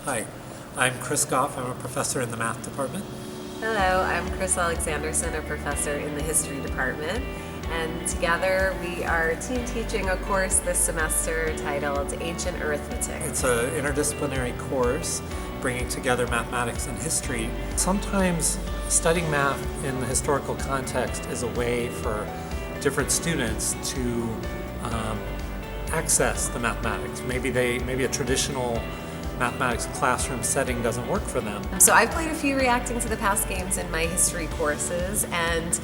Hi, I'm Chris Goff. I'm a professor in the math department. Hello, I'm Chris Alexanderson, a professor in the history department, and together we are team teaching a course this semester titled Ancient Arithmetic. It's an interdisciplinary course bringing together mathematics and history. Sometimes studying math in the historical context is a way for different students to access the mathematics. Maybe a traditional mathematics classroom setting doesn't work for them. So I've played a few reacting to the past games in my history courses, and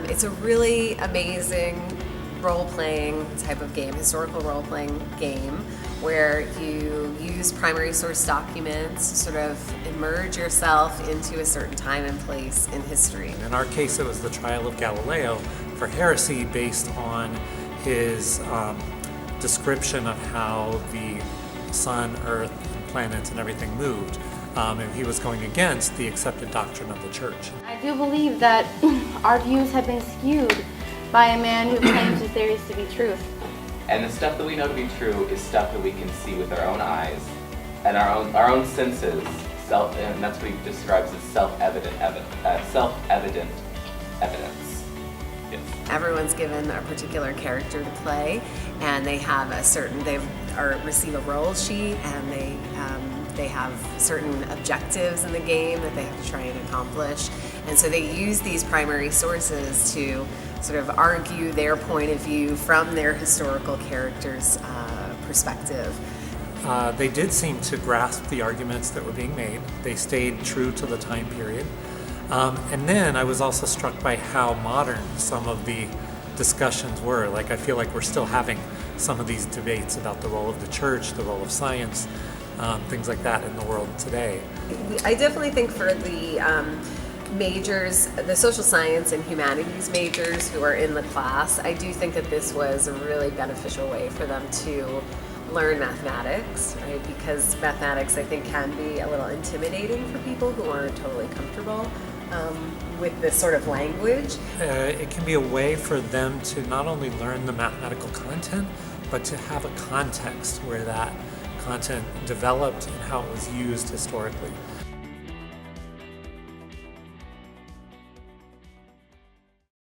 it's a really amazing role-playing type of game, historical role-playing game, where you use primary source documents to sort of immerse yourself into a certain time and place in history. In our case, it was the trial of Galileo for heresy based on his description of how the sun, earth, planets, and everything moved. And he was going against the accepted doctrine of the church. I do believe that our views have been skewed by a man who claims his theories to be truth. And the stuff that we know to be true is stuff that we can see with our own eyes and our own senses. And that's what he describes as self-evident evidence. Yes. Everyone's given a particular character to play, and they have receive a role sheet, and they have certain objectives in the game that they have to try and accomplish. And so they use these primary sources to sort of argue their point of view from their historical character's perspective. They did seem to grasp the arguments that were being made. They stayed true to the time period. And then I was also struck by how modern some of the discussions were. Like, I feel like we're still having some of these debates about the role of the church, the role of science, things like that in the world today. I definitely think for the majors, the social science and humanities majors who are in the class, I do think that this was a really beneficial way for them to learn mathematics, right? Because mathematics, I think, can be a little intimidating for people who aren't totally comfortable with this sort of language. It can be a way for them to not only learn the mathematical content, but to have a context where that content developed and how it was used historically.